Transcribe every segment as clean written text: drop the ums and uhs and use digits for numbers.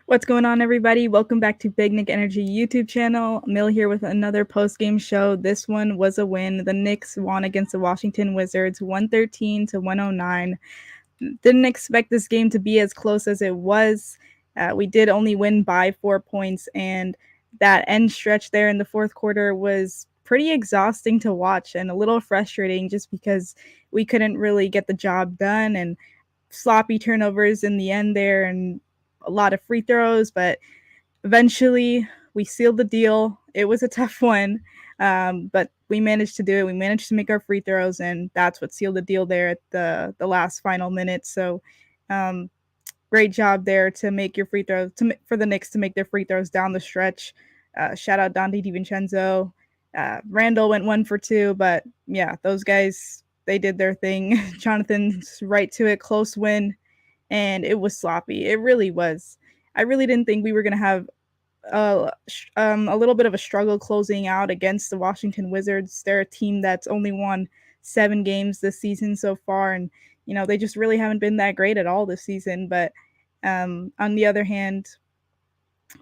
What's going on, everybody? Welcome back to Big Nick Energy YouTube channel. Mill here with another post-game show. This one was a win. The Knicks won against the Washington Wizards 113 to 109. Didn't expect this game to be as close as it was. We did only win by 4 points, and that end stretch there in the fourth quarter was pretty exhausting to watch and a little frustrating just because we couldn't really get the job done and sloppy turnovers in the end there and a lot of free throws, but eventually we sealed the deal. It was a tough one, but we managed to do it. We managed to make our free throws, and that's what sealed the deal there at the last final minute. So great job there to make your free throws, for the Knicks to make their free throws down the stretch. Shout out Dante DiVincenzo. Randle went 1 for 2, but yeah, those guys, they did their thing. Jonathan's right to it, close win, and it was sloppy. It really was. I really didn't think we were going to have a little bit of a struggle closing out against the Washington Wizards. They're a team that's only won 7 games this season so far, and they just really haven't been that great at all this season. But on the other hand,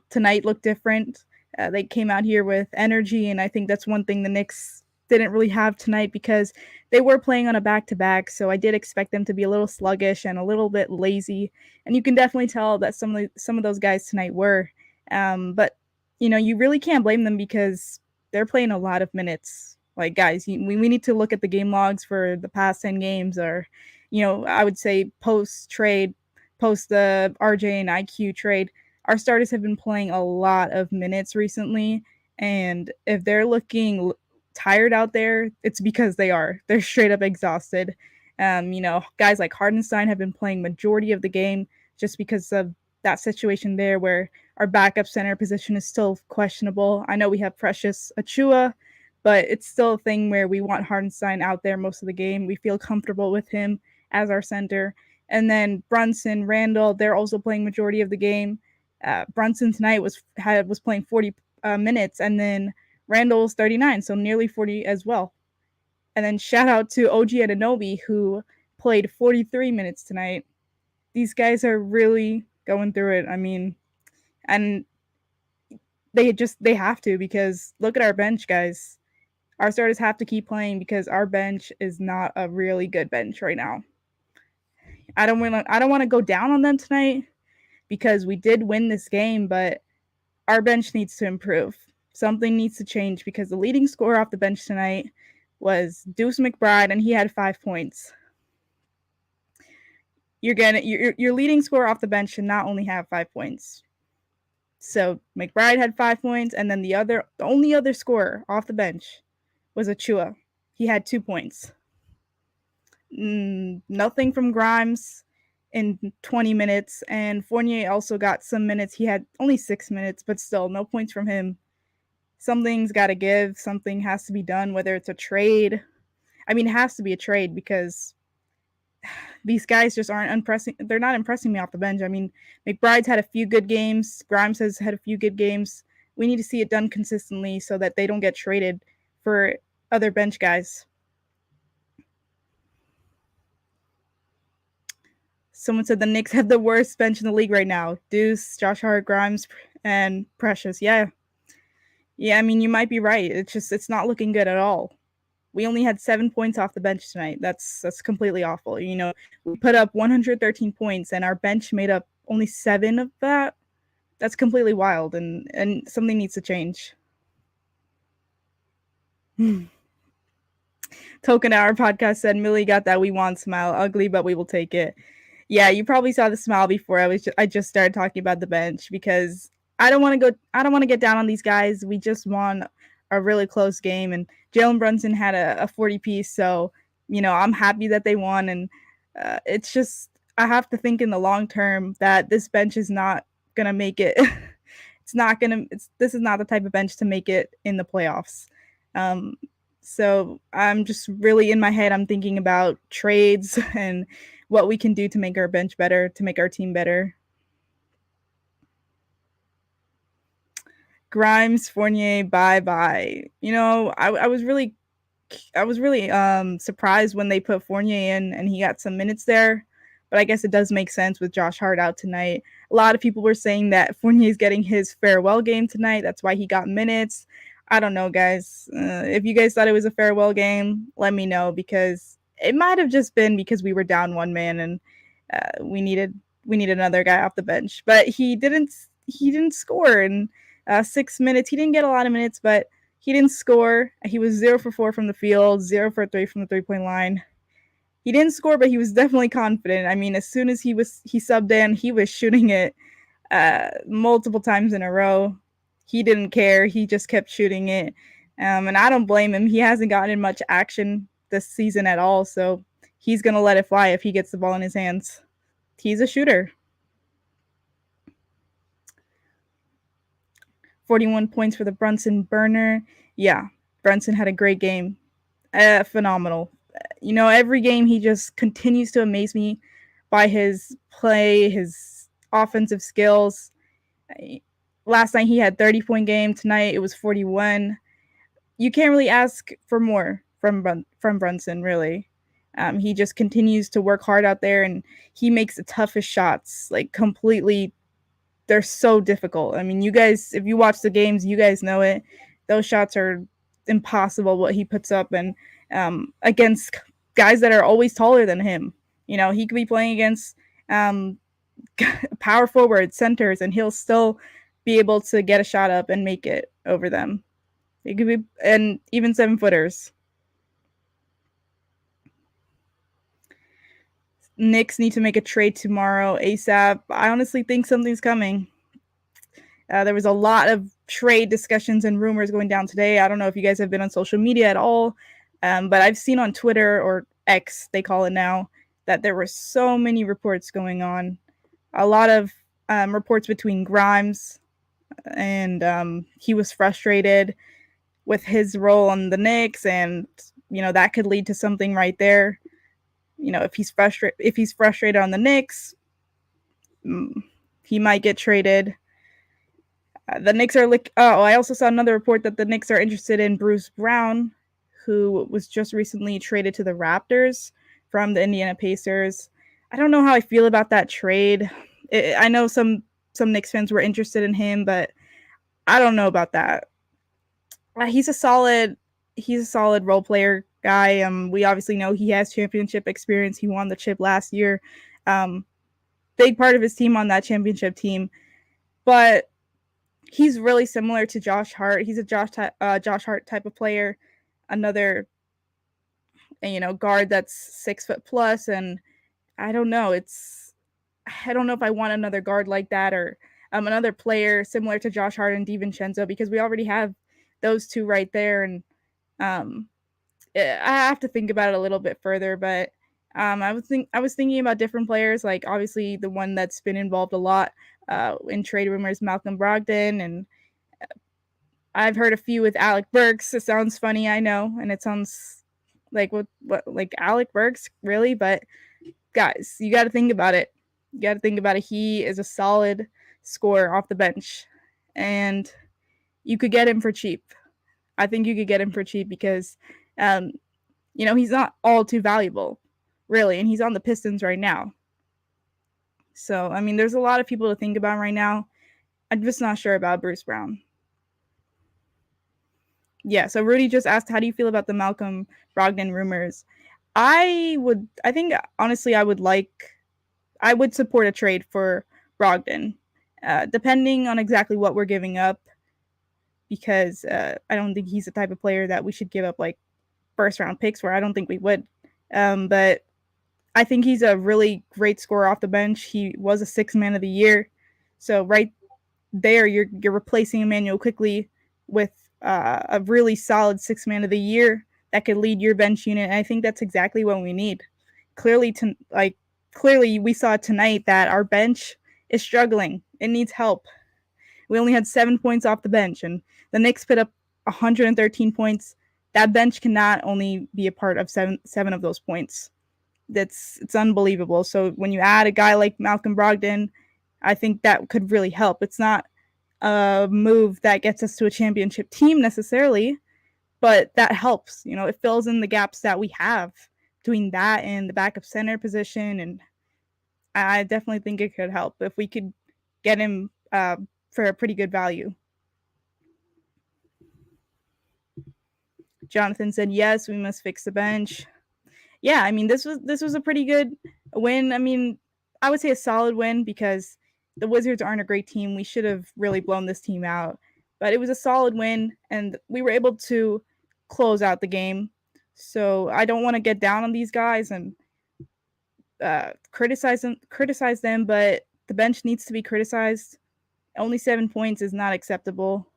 tonight looked different. They came out here with energy, and I think that's one thing the Knicks didn't really have tonight because they were playing on a back-to-back, so I did expect them to be a little sluggish and a little bit lazy, and you can definitely tell that some of those guys tonight were. But you really can't blame them because they're playing a lot of minutes. Like, guys, we need to look at the game logs for the past 10 games, or I would say post the RJ and IQ trade. Our starters have been playing a lot of minutes recently, and if they're looking tired out there, it's because they're straight up exhausted. Guys like Hardenstein have been playing majority of the game just because of that situation there where our backup center position is still questionable. I know we have Precious Achua, but it's still a thing where we want Hardenstein out there most of the game. We feel comfortable with him as our center. And then Brunson, Randle, they're also playing majority of the game. Brunson tonight was playing 40 minutes, and then Randle's 39, so nearly 40 as well. And then shout out to OG Anunoby, who played 43 minutes tonight. These guys are really going through it. I mean, and they have to, because look at our bench, guys. Our starters have to keep playing because our bench is not a really good bench right now. I don't want to go down on them tonight because we did win this game, but our bench needs to improve. Something needs to change because the leading scorer off the bench tonight was Deuce McBride, and he had 5 points. Your leading scorer off the bench should not only have 5 points. So McBride had 5 points, and then the only other scorer off the bench was Achua. He had 2 points. Nothing from Grimes in 20 minutes, and Fournier also got some minutes. He had only 6 minutes, but still no points from him. Something's got to give. Something has to be done, whether it's a trade. I mean, it has to be a trade because these guys just aren't impressing. They're not impressing me off the bench. I mean, McBride's had a few good games. Grimes has had a few good games. We need to see it done consistently so that they don't get traded for other bench guys. Someone said the Knicks have the worst bench in the league right now. Deuce, Josh Hart, Grimes, and Precious. Yeah, I mean, you might be right. It's not looking good at all. We only had 7 points off the bench tonight. That's completely awful. We put up 113 points, and our bench made up only 7 of that. That's completely wild, and something needs to change. Token Hour podcast said Millie got that we want smile. Ugly, but we will take it. Yeah, you probably saw the smile before I just started talking about the bench because I don't want to get down on these guys. We just won a really close game, and Jalen Brunson had a 40 piece. So, I'm happy that they won. And it's just, I have to think in the long term that this bench is not going to make it. This is not the type of bench to make it in the playoffs. So I'm just really in my head, I'm thinking about trades and what we can do to make our bench better, to make our team better. Grimes, Fournier, bye. I was really surprised when they put Fournier in and he got some minutes there. but I guess it does make sense with Josh Hart out tonight. A lot of people were saying that Fournier's getting his farewell game tonight. That's why he got minutes. I don't know, guys. If you guys thought it was a farewell game, let me know, because it might have just been because we were down one man and we needed another guy off the bench. But he didn't score in 6 minutes. He didn't get a lot of minutes, but he didn't score. He was 0 for 4 from the field, 0 for 3 from the 3-point line. He didn't score, but he was definitely confident. I mean, as soon as he subbed in, he was shooting it multiple times in a row. He didn't care. He just kept shooting it. And I don't blame him. He hasn't gotten much action this season at all, so he's going to let it fly if he gets the ball in his hands. He's a shooter. 41 points for the Brunson burner. Yeah, Brunson had a great game. Phenomenal. You know, every game he just continues to amaze me by his play, his offensive skills. Last night he had 30-point game. Tonight it was 41. You can't really ask for more from Brunson, really. He just continues to work hard out there, and he makes the toughest shots, like completely. They're so difficult. I mean, you guys, if you watch the games, you guys know it. Those shots are impossible, what he puts up, and against guys that are always taller than him. You know, he could be playing against power forward centers, and he'll still be able to get a shot up and make it over them. It could be, and even 7-footers. Knicks need to make a trade tomorrow ASAP. I honestly think something's coming. There was a lot of trade discussions and rumors going down today. I don't know if you guys have been on social media at all, but I've seen on Twitter, or X, they call it now, that there were so many reports going on. A lot of reports between Grimes, and he was frustrated with his role on the Knicks, and you know that could lead to something right there. You know, if he's frustrated on the Knicks, he might get traded. The Knicks are I also saw another report that the Knicks are interested in Bruce Brown, who was just recently traded to the Raptors from the Indiana Pacers. I don't know how I feel about that trade. I know some Knicks fans were interested in him, but I don't know about that. He's a solid role player guy. We obviously know he has championship experience. He won the chip last year. Big part of his team on that championship team. But he's really similar to Josh Hart. He's a Josh Hart type of player. Another, guard that's 6 foot plus. And I don't know. I don't know if I want another guard like that, or another player similar to Josh Hart and DiVincenzo, because we already have those two right there. And I have to think about it a little bit further, but I was thinking about different players, like obviously the one that's been involved a lot in trade rumors, Malcolm Brogdon, and I've heard a few with Alec Burks. It sounds funny, I know, and it sounds like what like Alec Burks, really? But guys, you got to think about it. He is a solid scorer off the bench, and you could get him for cheap. I think you could get him for cheap because, he's not all too valuable, really, and he's on the Pistons right now. So, I mean, there's a lot of people to think about right now. I'm just not sure about Bruce Brown. Yeah, so Rudy just asked, how do you feel about the Malcolm Brogdon rumors? I think, honestly, I would support a trade for Brogdon, depending on exactly what we're giving up, because I don't think he's the type of player that we should give up like first round picks for. I don't think we would. But I think he's a really great scorer off the bench. He was a 6th man of the year. So right there, you're replacing Emmanuel Quickley with a really solid 6th man of the year that could lead your bench unit. And I think that's exactly what we need. Clearly we saw tonight that our bench is struggling. It needs help. We only had 7 points off the bench, and the Knicks put up 113 points. That bench cannot only be a part of seven of those points. It's unbelievable. So when you add a guy like Malcolm Brogdon, I think that could really help. It's not a move that gets us to a championship team necessarily, but that helps. It fills in the gaps that we have between that and the backup center position, and I definitely think it could help if we could get him for a pretty good value. Jonathan said, yes, we must fix the bench. Yeah, I mean, this was a pretty good win. I mean, I would say a solid win because the Wizards aren't a great team. We should have really blown this team out. But it was a solid win, and we were able to close out the game. So I don't want to get down on these guys and criticize them, but the bench needs to be criticized. Only 7 points is not acceptable.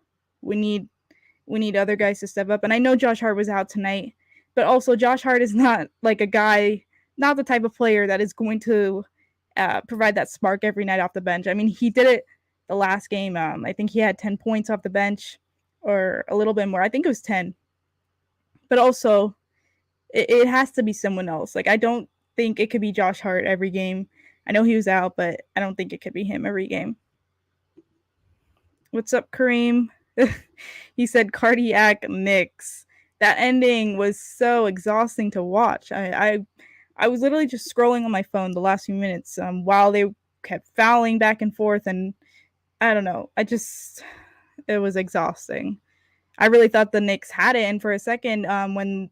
We need other guys to step up. And I know Josh Hart was out tonight, but also Josh Hart is not like a guy, not the type of player that is going to provide that spark every night off the bench. I mean, he did it the last game. I think he had 10 points off the bench or a little bit more. I think it was 10. But also, it has to be someone else. Like, I don't think it could be Josh Hart every game. I know he was out, but I don't think it could be him every game. What's up, Kareem? He said cardiac Knicks. That ending was so exhausting to watch. I was literally just scrolling on my phone the last few minutes while they kept fouling back and forth, and I don't know. It was exhausting. I really thought the Knicks had it, and for a second, when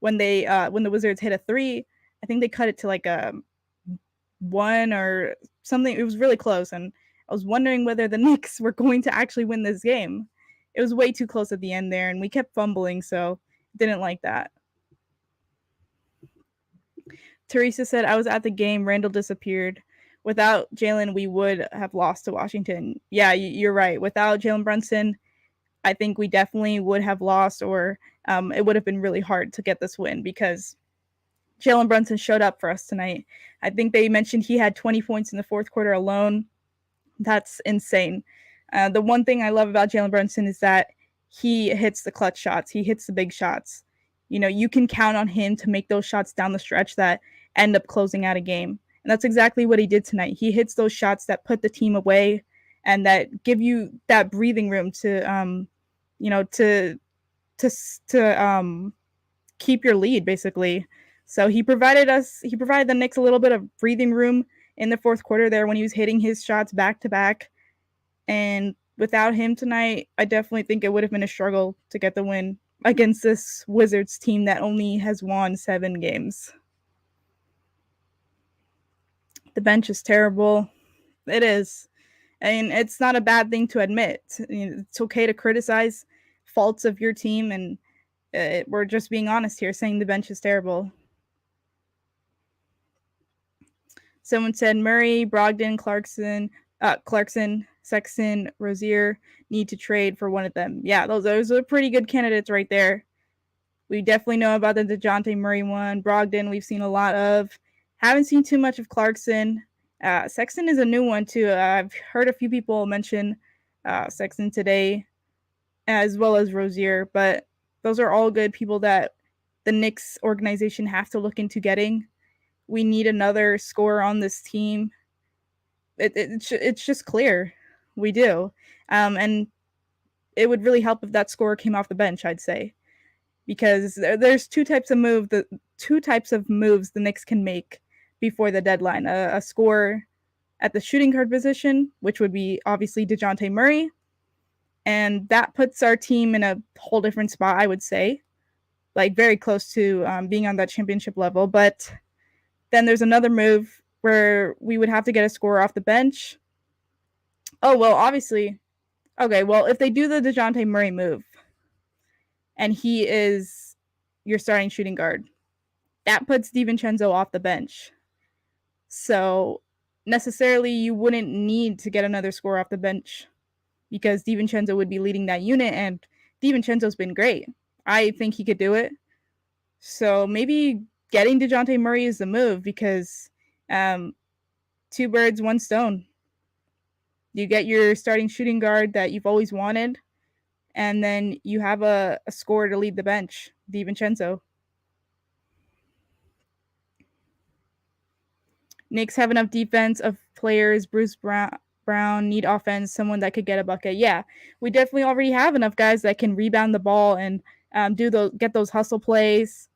the Wizards hit a three, I think they cut it to like a 1 or something. It was really close, and I was wondering whether the Knicks were going to actually win this game. It was way too close at the end there, and we kept fumbling, so didn't like that. Teresa said, I was at the game. Randle disappeared. Without Jalen, we would have lost to Washington. Yeah, you're right. Without Jalen Brunson, I think we definitely would have lost, or it would have been really hard to get this win because Jalen Brunson showed up for us tonight. I think they mentioned he had 20 points in the fourth quarter alone. That's insane. The one thing I love about Jalen Brunson is that he hits the clutch shots. He hits the big shots. You know, you can count on him to make those shots down the stretch that end up closing out a game. And that's exactly what he did tonight. He hits those shots that put the team away and that give you that breathing room to, keep your lead, basically. So he provided the Knicks a little bit of breathing room in the fourth quarter there when he was hitting his shots back to back. And without him tonight, I definitely think it would have been a struggle to get the win against this Wizards team that only has won 7 games. The bench is terrible. It is. And it's not a bad thing to admit. It's okay to criticize faults of your team, and we're just being honest here, saying the bench is terrible. Someone said Murray, Brogdon, Clarkson, Sexton, Rozier need to trade for one of them. Yeah, those are pretty good candidates right there. We definitely know about the DeJounte Murray one. Brogdon, we've seen a lot of. Haven't seen too much of Clarkson. Sexton is a new one, too. I've heard a few people mention Sexton today, as well as Rozier. But those are all good people that the Knicks organization have to look into getting. We need another scorer on this team. It's just clear. We do. And it would really help if that scorer came off the bench, I'd say. Because there's two types of moves the Knicks can make before the deadline. A scorer at the shooting guard position, which would be obviously DeJounte Murray. And that puts our team in a whole different spot, I would say. Like very close to being on that championship level. But then there's another move where we would have to get a scorer off the bench. Oh, well, obviously. Okay, well, if they do the DeJounte Murray move, and he is your starting shooting guard, that puts DiVincenzo off the bench. So necessarily you wouldn't need to get another scorer off the bench because DiVincenzo would be leading that unit, and DiVincenzo's been great. I think he could do it. So maybe getting DeJounte Murray is the move because 2 birds, 1 stone. You get your starting shooting guard that you've always wanted, and then you have a scorer to lead the bench, DiVincenzo. Knicks have enough defense of players. Bruce Brown need offense, someone that could get a bucket. Yeah, we definitely already have enough guys that can rebound the ball and get those hustle plays.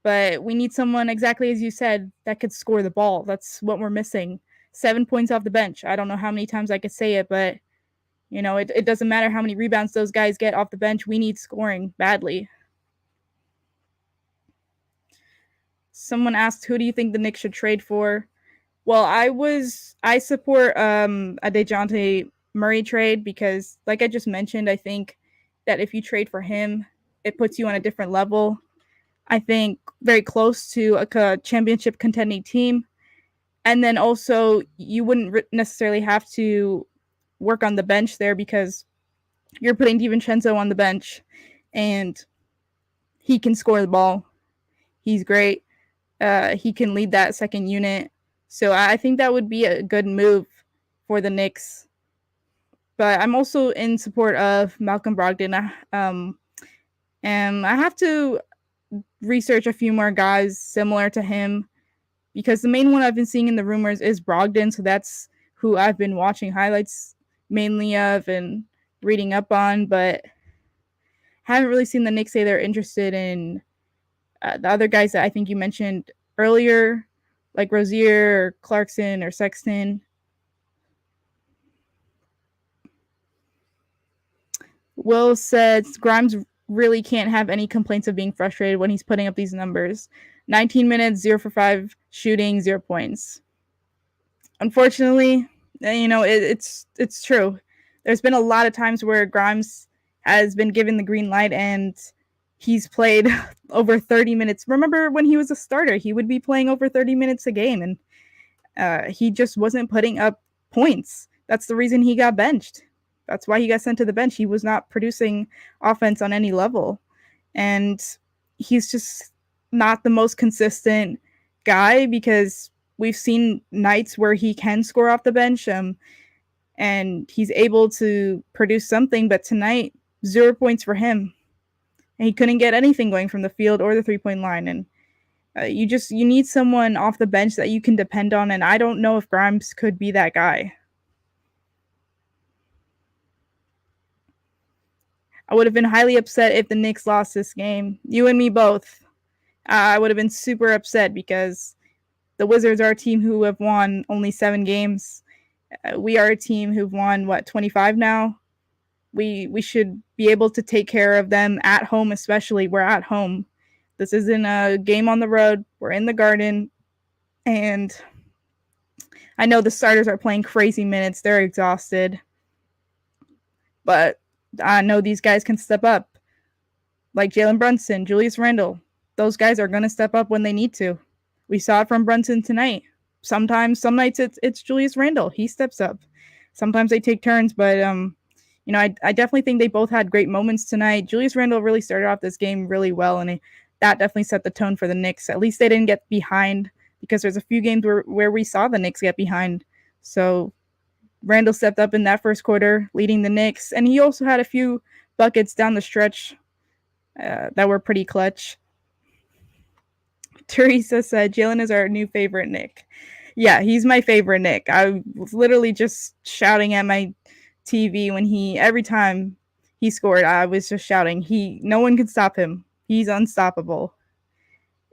But we need someone, exactly as you said, that could score the ball. That's what we're missing. 7 points off the bench. I don't know how many times I could say it, but it doesn't matter how many rebounds those guys get off the bench. We need scoring badly. Someone asked, who do you think the Knicks should trade for? Well, I support a DeJounte Murray trade because, like I just mentioned, I think that if you trade for him, it puts you on a different level. I think very close to a championship contending team. And then also, you wouldn't necessarily have to work on the bench there because you're putting DiVincenzo on the bench and he can score the ball. He's great. He can lead that second unit. So I think that would be a good move for the Knicks. But I'm also in support of Malcolm Brogdon. And I have to research a few more guys similar to him because the main one I've been seeing in the rumors is Brogdon. So that's who I've been watching highlights mainly of and reading up on. But haven't really seen the Knicks say they're interested in the other guys that I think you mentioned earlier, like Rozier or Clarkson or Sexton. Will says Grimes really can't have any complaints of being frustrated when he's putting up these numbers. 19 minutes, 0 for 5 shooting, 0 points. Unfortunately, it's true. There's been a lot of times where Grimes has been given the green light and he's played over 30 minutes. Remember when he was a starter, he would be playing over 30 minutes a game and he just wasn't putting up points. That's the reason he got benched. That's why he got sent to the bench. He was not producing offense on any level. And he's just not the most consistent guy because we've seen nights where he can score off the bench and he's able to produce something. But tonight, 0 points for him. And he couldn't get anything going from the field or the 3-point line. And you need someone off the bench that you can depend on. And I don't know if Grimes could be that guy. I would have been highly upset if the Knicks lost this game. You and me both. I would have been super upset because the Wizards are a team who have won only 7 games. We are a team who've won, 25 now? We should be able to take care of them at home, especially. We're at home. This isn't a game on the road. We're in the Garden. And I know the starters are playing crazy minutes. They're exhausted. But I know these guys can step up. Like Jalen Brunson, Julius Randle. Those guys are going to step up when they need to. We saw it from Brunson tonight. Some nights it's Julius Randle. He steps up. Sometimes they take turns, but I definitely think they both had great moments tonight. Julius Randle really started off this game really well, and that definitely set the tone for the Knicks. At least they didn't get behind because there's a few games where we saw the Knicks get behind. So Randle stepped up in that first quarter, leading the Knicks, and he also had a few buckets down the stretch that were pretty clutch. Teresa said, Jalen is our new favorite Knick. Yeah, he's my favorite Knick. I was literally just shouting at my TV every time he scored, I was just shouting. No one can stop him. He's unstoppable.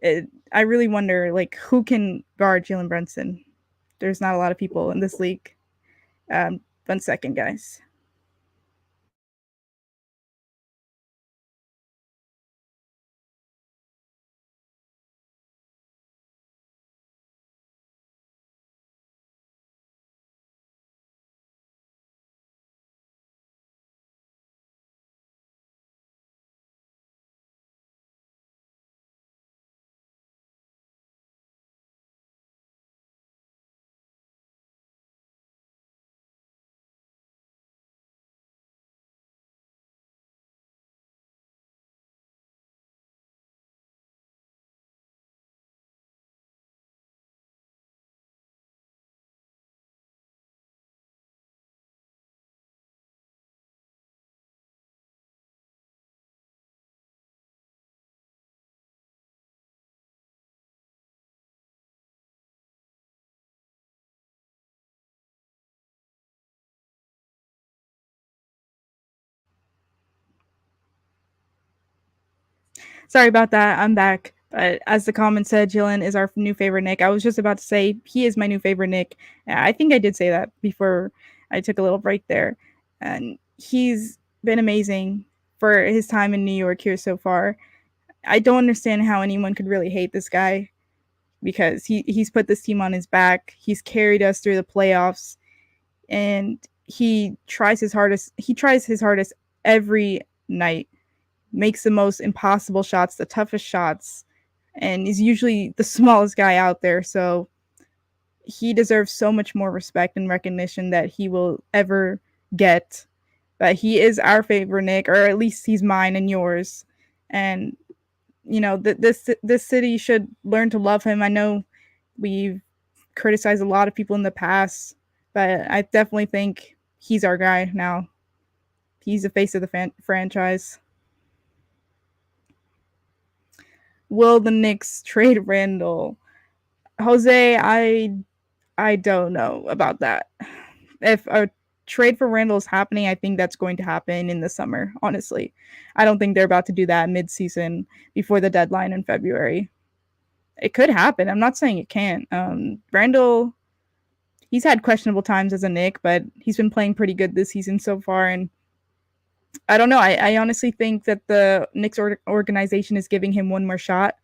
I really wonder, who can guard Jalen Brunson? There's not a lot of people in this league. 1 second, guys. Sorry about that. I'm back. But as the comment said, Jalen is our new favorite Nick. I was just about to say he is my new favorite Nick. I think I did say that before I took a little break there. And he's been amazing for his time in New York here so far. I don't understand how anyone could really hate this guy because he's put this team on his back. He's carried us through the playoffs, and he tries his hardest. He tries his hardest every night. Makes the most impossible shots, the toughest shots, and he's usually the smallest guy out there. So he deserves so much more respect and recognition that he will ever get. But he is our favorite Nick, or at least he's mine and yours. And this city should learn to love him. I know we've criticized a lot of people in the past, but I definitely think he's our guy now. He's the face of the franchise. Will the Knicks trade Randle? Jose, I don't know about that. If a trade for Randle is happening, I think that's going to happen in the summer, honestly. I don't think they're about to do that mid-season before the deadline in February. It could happen. I'm not saying it can't. Randle, he's had questionable times as a Knick, but he's been playing pretty good this season so far. And I don't know. I honestly think that the Knicks organization is giving him one more shot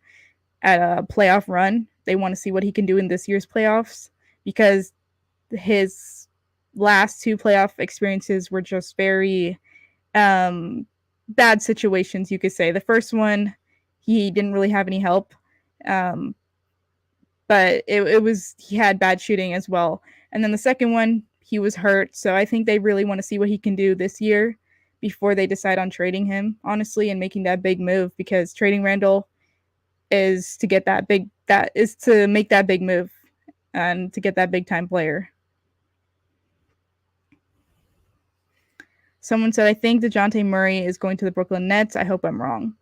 at a playoff run. They want to see what he can do in this year's playoffs because his last two playoff experiences were just very bad situations, you could say. The first one, he didn't really have any help, but he had bad shooting as well. And then the second one, he was hurt. So I think they really want to see what he can do this year before they decide on trading him, honestly, and making that big move, because trading Randle is to make that big move and to get that big time player. Someone said, I think DeJounte Murray is going to the Brooklyn Nets. I hope I'm wrong.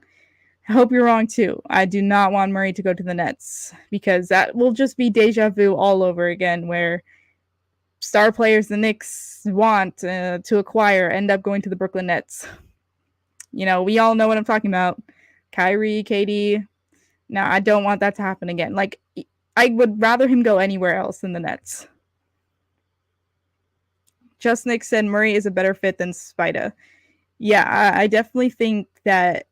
I hope you're wrong too. I do not want Murray to go to the Nets because that will just be deja vu all over again, where star players the Knicks want to acquire end up going to the Brooklyn Nets. We all know what I'm talking about. Kyrie, KD. No, I don't want that to happen again. Like, I would rather him go anywhere else than the Nets. Just Nick said Murray is a better fit than Spida. Yeah, I definitely think that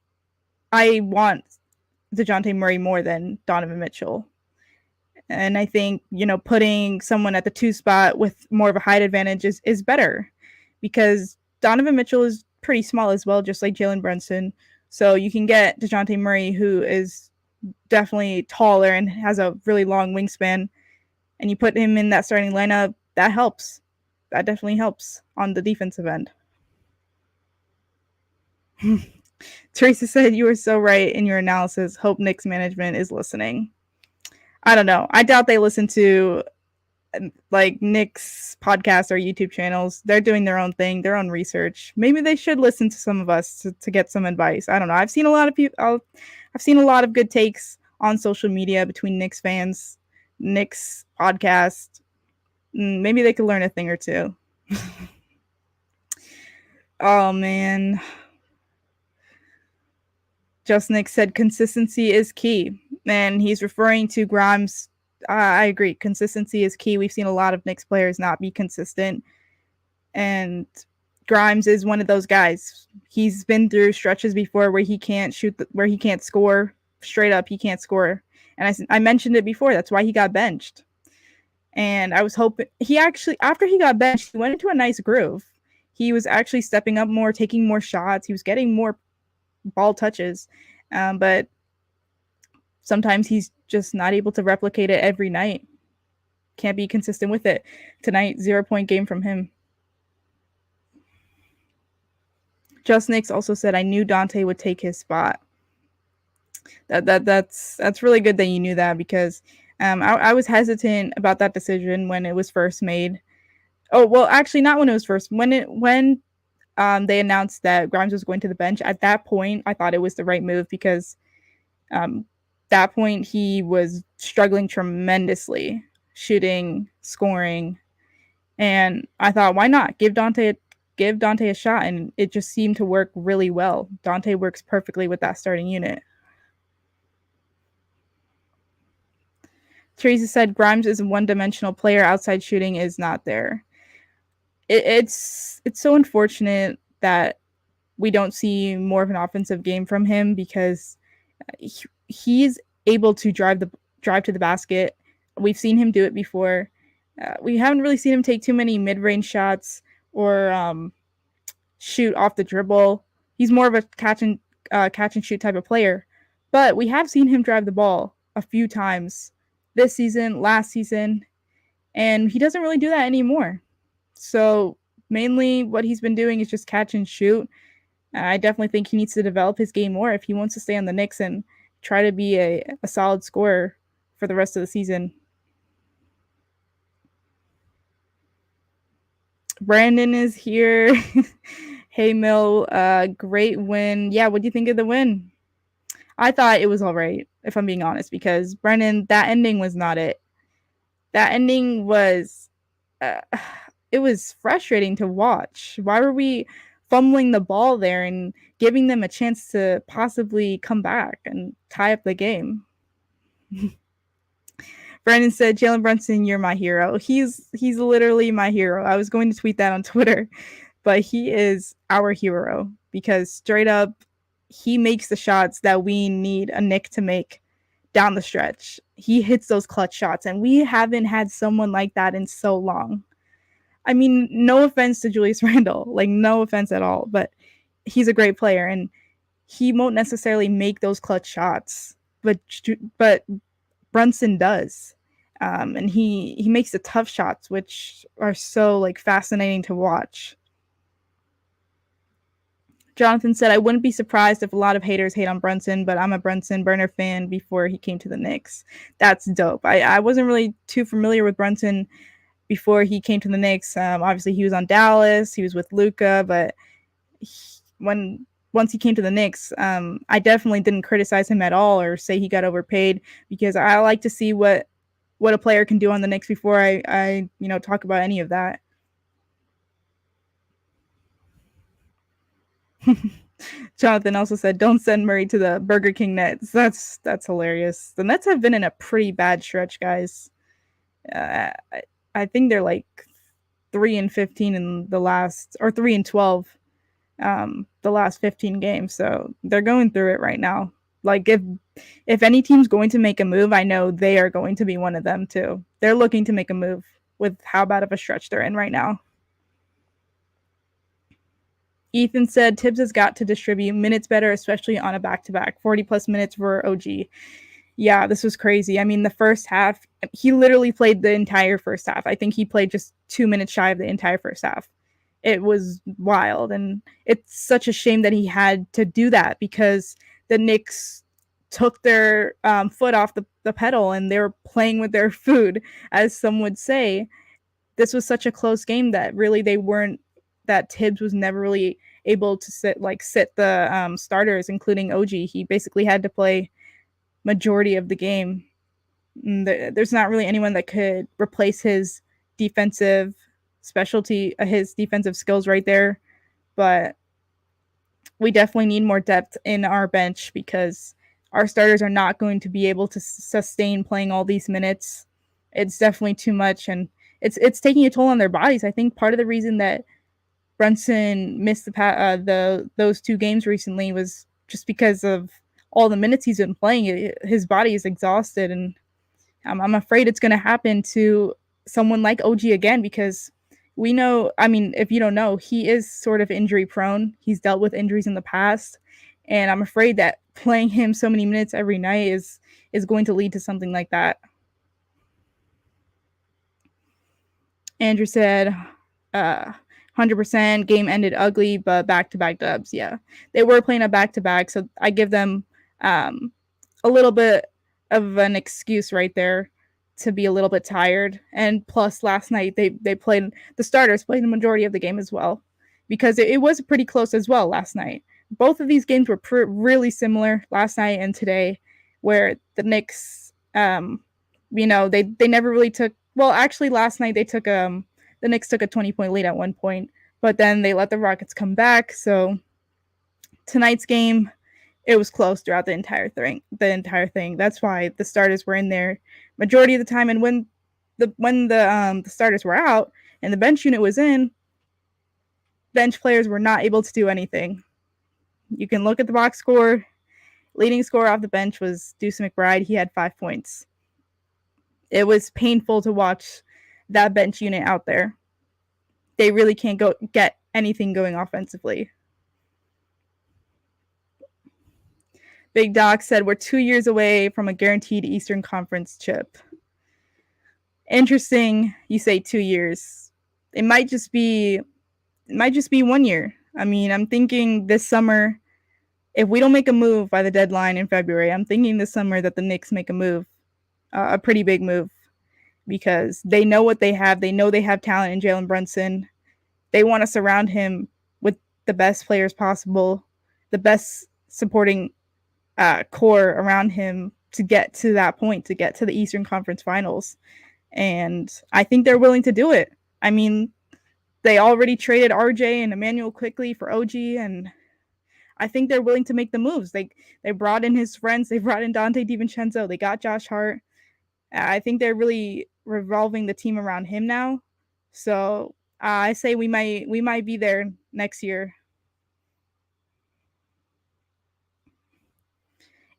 I want DeJounte Murray more than Donovan Mitchell. And I think, putting someone at the 2 spot with more of a height advantage is better, because Donovan Mitchell is pretty small as well, just like Jalen Brunson. So you can get DeJounte Murray, who is definitely taller and has a really long wingspan, and you put him in that starting lineup, that helps. That definitely helps on the defensive end. Teresa said, you were so right in your analysis. Hope Knicks management is listening. I don't know. I doubt they listen to Knicks podcasts or YouTube channels. They're doing their own thing, their own research. Maybe they should listen to some of us to get some advice. I don't know. I've seen a lot of people. I've seen a lot of good takes on social media between Knicks fans, Knicks podcast. Maybe they could learn a thing or two. Oh man. Just Nick said consistency is key, and he's referring to Grimes. I agree. Consistency is key. We've seen a lot of Knicks players not be consistent, and Grimes is one of those guys. He's been through stretches before where he can't where he can't score straight up. He can't score, and I mentioned it before. That's why he got benched. And I was hoping after he got benched, he went into a nice groove. He was actually stepping up more, taking more shots. He was getting more ball touches, but sometimes he's just not able to replicate it every night. Can't be consistent with it. Tonight, 0-point game from him. Just Knicks also said, I knew Dante would take his spot. That's really good that you knew that, because I was hesitant about that decision when it was first made. Oh, well, actually not when it was first. When they announced that Grimes was going to the bench, at that point, I thought it was the right move, because that point he was struggling tremendously, shooting, scoring, and I thought, why not give Dante a shot? And it just seemed to work really well. Dante works perfectly with that starting unit. Teresa said Grimes is a one-dimensional player. Outside shooting is not there. It's so unfortunate that we don't see more of an offensive game from him because he's able to drive to the basket. We've seen him do it before. We haven't really seen him take too many mid-range shots or shoot off the dribble. He's more of a catch and shoot type of player. But we have seen him drive the ball a few times this season, last season, and he doesn't really do that anymore. So mainly what he's been doing is just catch and shoot. I definitely think he needs to develop his game more if he wants to stay on the Knicks and try to be a solid scorer for the rest of the season. Brandon is here. Hey, Mill, great win. Yeah, what do you think of the win? I thought it was all right, if I'm being honest, because Brennan, that ending was not it. That ending was, it was frustrating to watch. Why were we fumbling the ball there and giving them a chance to possibly come back and tie up the game? Brandon said, Jalen Brunson, you're my hero. He's literally my hero. I was going to tweet that on Twitter, but he is our hero because straight up, he makes the shots that we need a Knick to make down the stretch. He hits those clutch shots, and we haven't had someone like that in so long. I mean, no offense to Julius Randle, like no offense at all, but he's a great player, and he won't necessarily make those clutch shots, but Brunson does. And he makes the tough shots, which are so like fascinating to watch. Jonathan said, I wouldn't be surprised if a lot of haters hate on Brunson, but I'm a Brunson burner fan before he came to the Knicks. That's dope. I wasn't really too familiar with Brunson before he came to the Knicks. Obviously, he was on Dallas. He was with Luka, but once he came to the Knicks, I definitely didn't criticize him at all or say he got overpaid because I like to see what a player can do on the Knicks before I talk about any of that. Jonathan also said, don't send Murray to the Burger King Nets. That's hilarious. The Nets have been in a pretty bad stretch, guys. I think they're like 3-15 in the last, or 3-12 the last 15 games. So they're going through it right now. Like if any team's going to make a move, I know they are going to be one of them too. They're looking to make a move with how bad of a stretch they're in right now. Ethan said Tibbs has got to distribute minutes better, especially on a back-to-back. 40-plus minutes for OG. Yeah, this was crazy. I mean, the first half, he literally played the entire first half. I think he played just 2 minutes shy of the entire first half. It was wild, and it's such a shame that he had to do that because the Knicks took their foot off the pedal and they were playing with their food, as some would say. This was such a close game that really that Tibbs was never really able to sit the starters, including OG. He basically had to play majority of the game. There's not really anyone that could replace his defensive specialty, his defensive skills right there. But we definitely need more depth in our bench because our starters are not going to be able to sustain playing all these minutes. It's definitely too much, and it's taking a toll on their bodies. I think part of the reason that Brunson missed those 2 games recently was just because of all the minutes he's been playing. His body is exhausted, and I'm afraid it's going to happen to someone like OG again because we know, I mean, if you don't know, he is sort of injury prone. He's dealt with injuries in the past, and I'm afraid that playing him so many minutes every night is going to lead to something like that. Andrew said, 100% game ended ugly, but back-to-back dubs. Yeah, they were playing a back-to-back, so I give them a little bit of an excuse right there to be a little bit tired. And plus, last night the starters played the majority of the game as well because it was pretty close as well last night. Both of these games were really similar last night and today, where the Knicks, they never really took. Well, actually, last night the Knicks took a 20-point lead at one point, but then they let the Rockets come back. So tonight's game, it was close throughout the entire thing. That's why the starters were in there majority of the time. And when the starters were out and the bench unit was in, bench players were not able to do anything. You can look at the box score. Leading scorer off the bench was Deuce McBride. He had 5 points. It was painful to watch that bench unit out there. They really can't get anything going offensively. Big Doc said we're 2 years away from a guaranteed Eastern Conference chip. Interesting, you say 2 years. It might just be 1 year. I mean, I'm thinking this summer, if we don't make a move by the deadline in February, I'm thinking this summer that the Knicks make a move, a pretty big move, because they know what they have. They know they have talent in Jalen Brunson. They want to surround him with the best players possible, the best supporting core around him to get to that point, to get to the Eastern Conference Finals. And I think they're willing to do it. I mean, they already traded RJ and Emmanuel quickly for OG, and I think they're willing to make the moves. They brought in his friends. They brought in Dante DiVincenzo. They got Josh Hart. I think they're really revolving the team around him now. So I say we might be there next year.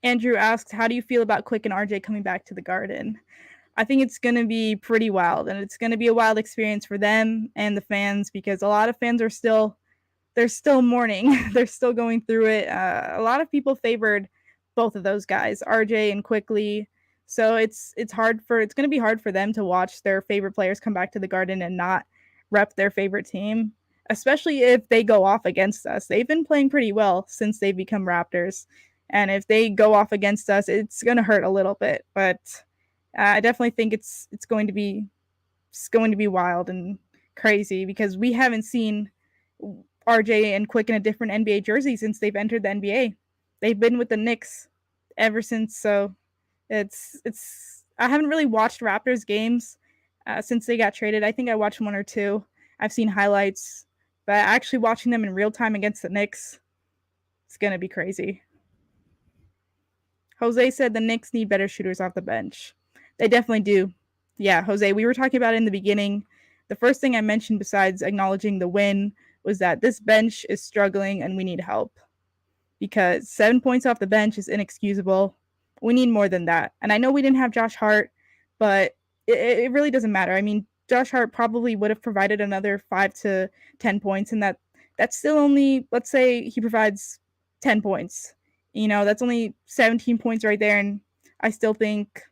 Andrew asks, how do you feel about Quick and RJ coming back to the Garden? I think it's going to be pretty wild, and it's going to be a wild experience for them and the fans, because a lot of fans are still mourning. They're still going through it. A lot of people favored both of those guys, RJ and Quickly. So it's going to be hard for them to watch their favorite players come back to the Garden and not rep their favorite team, especially if they go off against us. They've been playing pretty well since they've become Raptors. And if they go off against us, it's going to hurt a little bit. But I definitely think it's going to be wild and crazy, because we haven't seen RJ and Quick in a different NBA jersey since they've entered the NBA. They've been with the Knicks ever since. So it's I haven't really watched Raptors games since they got traded. I think I watched 1 or 2. I've seen highlights, but actually watching them in real time against the Knicks, it's going to be crazy. Jose said the Knicks need better shooters off the bench. They definitely do. Yeah, Jose, we were talking about it in the beginning. The first thing I mentioned besides acknowledging the win was that this bench is struggling and we need help, because 7 points off the bench is inexcusable. We need more than that. And I know we didn't have Josh Hart, but it really doesn't matter. I mean, Josh Hart probably would have provided another 5 to 10 points, and that's still only, let's say he provides 10 points. You know, that's only 17 points right there, and I still think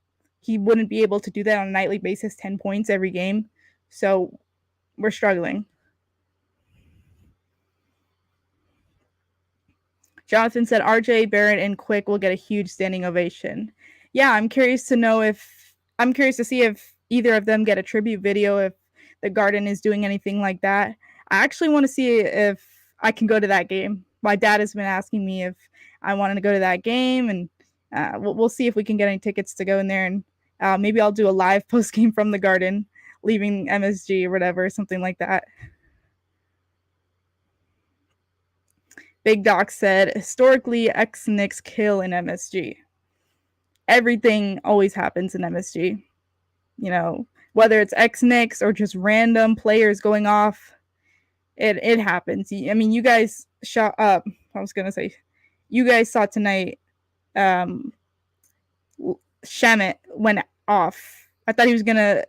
he wouldn't be able to do that on a nightly basis, 10 points every game. So we're struggling. Jonathan said RJ, Barrett, and Quick will get a huge standing ovation. Yeah, I'm curious to see if either of them get a tribute video, if the Garden is doing anything like that. I actually want to see if I can go to that game. My dad has been asking me if I wanted to go to that game, and we'll see if we can get any tickets to go in there, and maybe I'll do a live post game from the Garden, leaving MSG or whatever, something like that. Big Doc said, historically, ex-Knicks kill in MSG. Everything always happens in MSG. You know, whether it's ex-Knicks or just random players going off, it happens. I mean, you guys shot up. I was going to say, you guys saw tonight, Shamet went off. I thought he was going to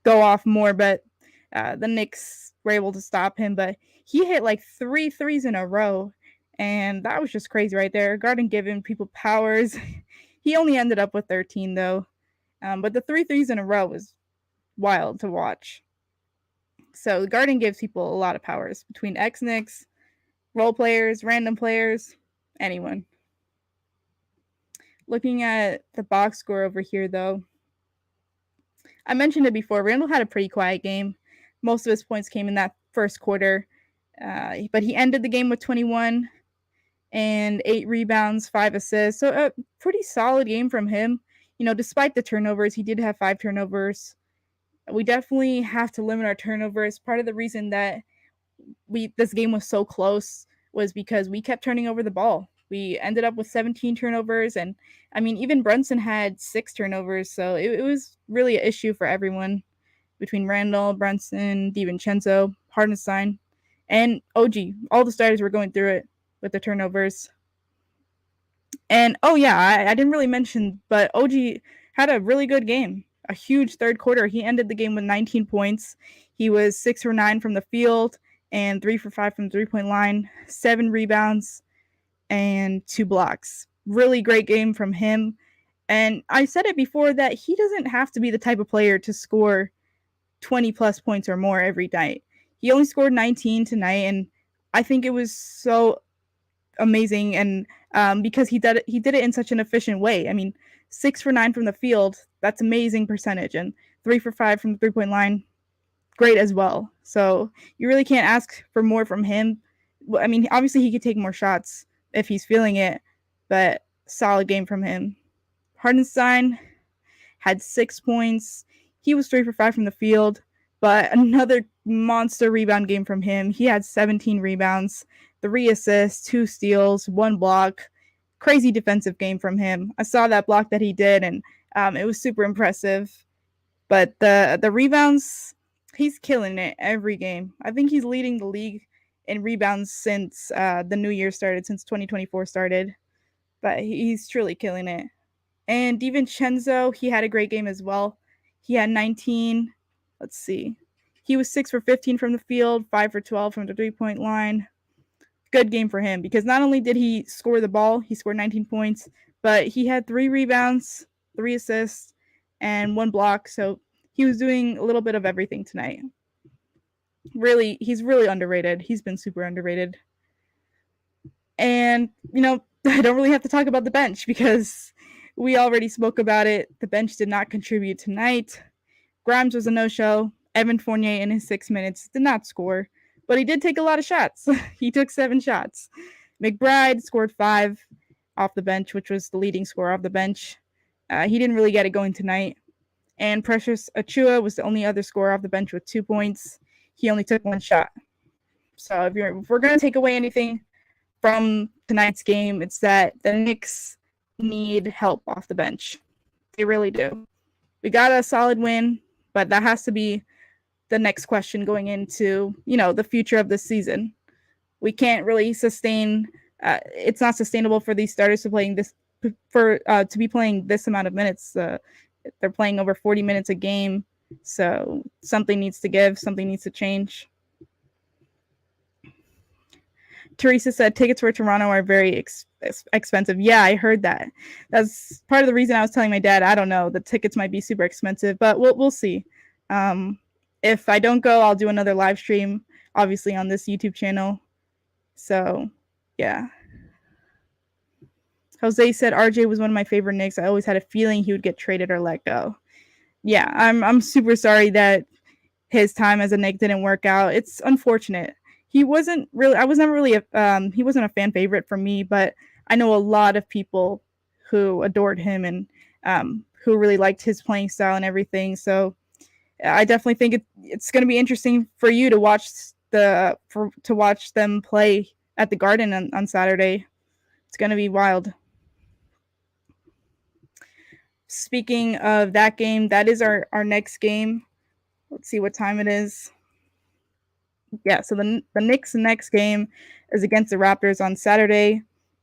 go off more, but the Knicks were able to stop him. But he hit like 3 threes in a row, and that was just crazy right there. Garden giving people powers. He only ended up with 13, though. But the 3 threes in a row was wild to watch. So the Garden gives people a lot of powers between ex-Knicks, role players, random players, anyone. Looking at the box score over here, though, I mentioned it before. Randle had a pretty quiet game. Most of his points came in that first quarter, but he ended the game with 21 and 8 rebounds, 5 assists. So a pretty solid game from him. You know, despite the turnovers, he did have 5 turnovers. We definitely have to limit our turnovers. Part of the reason that this game was so close was because we kept turning over the ball. We ended up with 17 turnovers, and I mean, even Brunson had 6 turnovers, so it was really an issue for everyone between Randle, Brunson, DiVincenzo, Hartenstein, and OG. All the starters were going through it with the turnovers. And oh yeah, I didn't really mention, but OG had a really good game. A huge third quarter. He ended the game with 19 points. He was 6 for 9 from the field and 3 for 5 from the 3-point line, 7 rebounds, and 2 blocks. Really great game from him. And I said it before that he doesn't have to be the type of player to score 20 plus points or more every night. He only scored 19 tonight, and I think it was so amazing, and because he did it in such an efficient way. I mean, 6 for 9 from the field, that's amazing percentage, and 3 for 5 from the 3-point line, great as well. So you really can't ask for more from him. I mean, obviously he could take more shots if he's feeling it, but solid game from him. Hartenstein had 6 points. He was 3 for 5 from the field, but another monster rebound game from him. He had 17 rebounds, 3 assists, 2 steals, 1 block. Crazy defensive game from him. I saw that block that he did, and it was super impressive. But the rebounds, he's killing it every game. I think he's leading the league in rebounds since the new year started, since 2024 started. But he's truly killing it. And DiVincenzo, he had a great game as well. He had 19. Let's see. He was 6 for 15 from the field, 5 for 12 from the 3-point line. Good game for him because not only did he score the ball, he scored 19 points, but he had 3 rebounds, 3 assists, and 1 block. So he was doing a little bit of everything tonight. Really, he's really underrated. He's been super underrated. And, I don't really have to talk about the bench because we already spoke about it. The bench did not contribute tonight. Grimes was a no-show. Evan Fournier in his 6 minutes did not score, but he did take a lot of shots. He took 7 shots. McBride scored 5 off the bench, which was the leading scorer off the bench. He didn't really get it going tonight. And Precious Achiuwa was the only other scorer off the bench with 2 points. He only took 1 shot. So if we're going to take away anything from tonight's game, it's that the Knicks need help off the bench. They really do. We got a solid win, but that has to be the next question going into, the future of this season. We can't really sustain. It's not sustainable for these starters to be playing this amount of minutes. They're playing over 40 minutes a game, so something needs to give. Something needs to change. Teresa said tickets for Toronto are very expensive. Yeah, I heard that. That's part of the reason I was telling my dad. I don't know. The tickets might be super expensive, but we'll see. If I don't go, I'll do another live stream, obviously on this YouTube channel. So, yeah. Jose said RJ was one of my favorite Knicks. I always had a feeling he would get traded or let go. Yeah, I'm super sorry that his time as a Knick didn't work out. It's unfortunate. He wasn't really. I was never really. He wasn't a fan favorite for me, but I know a lot of people who adored him and who really liked his playing style and everything. So I definitely think it's going to be interesting for you to watch watch them play at the Garden on Saturday. It's going to be wild. Speaking of that game, that is our next game. Let's see what time it is. Yeah, so the Knicks' next game is against the Raptors on Saturday.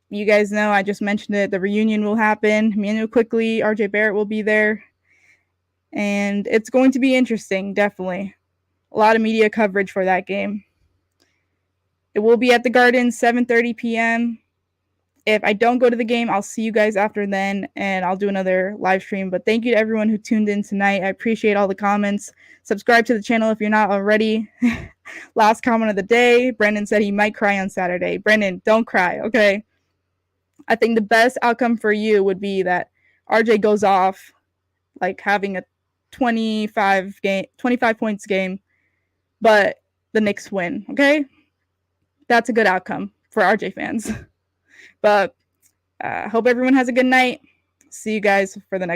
You guys know, I just mentioned it. The reunion will happen. Emmanuel Quickley, RJ Barrett will be there. And it's going to be interesting, definitely. A lot of media coverage for that game. It will be at the Garden, 7:30 p.m. If I don't go to the game, I'll see you guys after then, and I'll do another live stream. But thank you to everyone who tuned in tonight. I appreciate all the comments. Subscribe to the channel if you're not already. Last comment of the day, Brendan said he might cry on Saturday. Brendan, don't cry, okay? I think the best outcome for you would be that RJ goes off, like having a 25 points game, but the Knicks win, okay? That's a good outcome for RJ fans. But hope everyone has a good night. See you guys for the next